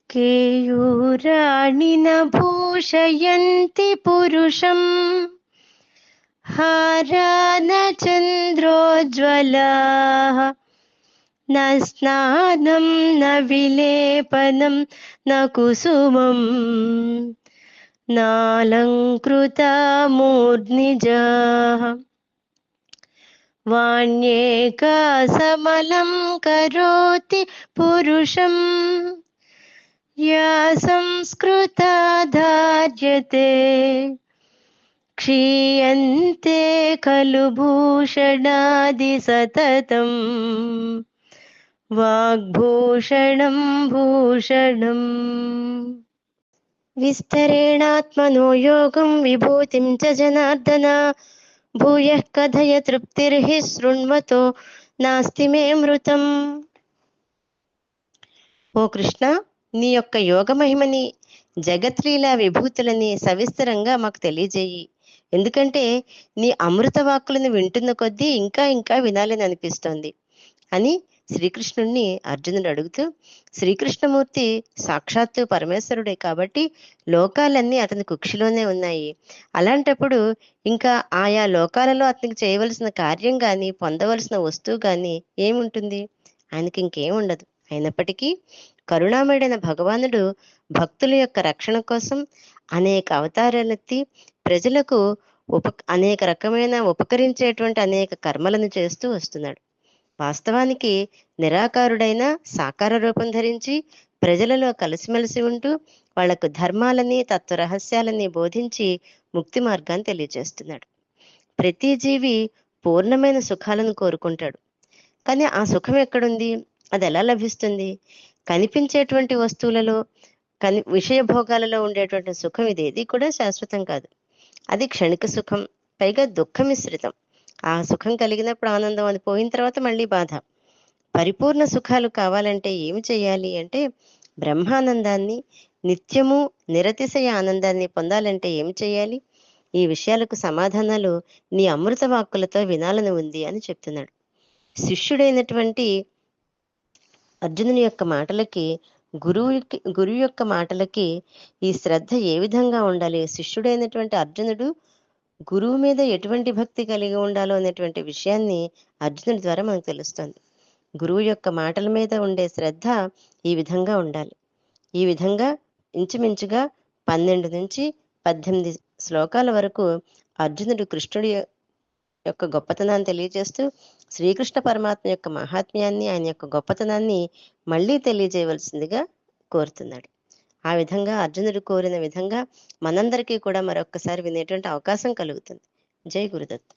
केयूराणि न भूषयन्ति पुरुषम् हारा न चन्द्रोज्ज्वलाः न स्नानं न विलेपनं न कुसुमम् नालङ्कृता मूर्ध्निजाः वाण्येका समलं करोति पुरुषम् या संस्कृता धार्यते क्षीयन्ते खलु भूषणादि सततम् वाग्भूषणं भूषणम् विस्तरेणात्मनो योगं विभूतिं च जनार्दन भूयः कथय तृप्तिर्हि शृण्वतो నాస్తి మే మృతం. ఓ కృష్ణ, నీ యొక్క యోగ మహిమని, జగత్లీలా విభూతులని సవిస్తరంగా మాకు తెలియజేయి. ఎందుకంటే నీ అమృత వాక్కులను వింటున్న కొద్దీ ఇంకా ఇంకా వినాలని అనిపిస్తోంది అని శ్రీకృష్ణుణ్ణి అర్జునుడు అడుగుతూ, శ్రీకృష్ణమూర్తి సాక్షాత్తు పరమేశ్వరుడే కాబట్టి లోకాలన్నీ అతని కుక్షిలోనే ఉన్నాయి. అలాంటప్పుడు ఇంకా ఆయా లోకాలలో అతనికి చేయవలసిన కార్యం కానీ పొందవలసిన వస్తువు కానీ ఏముంటుంది? ఆయనకి ఇంకేం ఉండదు. అయినప్పటికీ కరుణామయుడైన భగవానుడు భక్తుల యొక్క రక్షణ కోసం అనేక అవతారాలెత్తి ప్రజలకు అనేక రకమైన ఉపకరించేటువంటి అనేక కర్మలను చేస్తూ వస్తున్నాడు. వాస్తవానికి నిరాకారుడైన సాకార రూపం ధరించి ప్రజలలో కలిసిమెలిసి ఉంటూ వాళ్లకు ధర్మాలని తత్వరహస్యాలని బోధించి ముక్తి మార్గాన్ని తెలియజేస్తున్నాడు. ప్రతి జీవి పూర్ణమైన సుఖాలను కోరుకుంటాడు. కానీ ఆ సుఖం ఎక్కడుంది? అది ఎలా లభిస్తుంది? కనిపించేటువంటి వస్తువులలో విషయ భోగాలలో ఉండేటువంటి సుఖం ఇదేది కూడా శాశ్వతం కాదు. అది క్షణిక సుఖం, పైగా దుఃఖ మిశ్రితం. ఆ సుఖం కలిగినప్పుడు ఆనందం, అది పోయిన తర్వాత మళ్ళీ బాధ. పరిపూర్ణ సుఖాలు కావాలంటే ఏమి చేయాలి అంటే, బ్రహ్మానందాన్ని, నిత్యము నిరతిశయ ఆనందాన్ని పొందాలంటే ఏమి చేయాలి? ఈ విషయాలకు సమాధానాలు నీ అమృత వాక్కులతో వినాలని ఉంది అని చెప్తున్నాడు. శిష్యుడైనటువంటి అర్జునుని యొక్క మాటలకి, గురువు యొక్క మాటలకి ఈ శ్రద్ధ ఏ విధంగా ఉండాలి, శిష్యుడైనటువంటి అర్జునుడు గురువు మీద ఎటువంటి భక్తి కలిగి ఉండాలో అనేటువంటి విషయాన్ని అర్జునుడి ద్వారా మనకు తెలుస్తుంది. గురువు యొక్క మాటల మీద ఉండే శ్రద్ధ ఈ విధంగా ఉండాలి. ఈ విధంగా ఇంచుమించుగా 12 నుంచి 18 శ్లోకాల వరకు అర్జునుడు కృష్ణుడి యొక్క గొప్పతనాన్ని తెలియజేస్తూ శ్రీకృష్ణ పరమాత్మ యొక్క మహాత్మ్యాన్ని, ఆయన యొక్క గొప్పతనాన్ని మళ్ళీ తెలియజేయవలసిందిగా కోరుతున్నాడు. ఆ విధంగా అర్జునుడు కోరిన విధంగా మనందరికీ కూడా మరొక్కసారి వినేటువంటి అవకాశం కలుగుతుంది. జై గురుదత్త.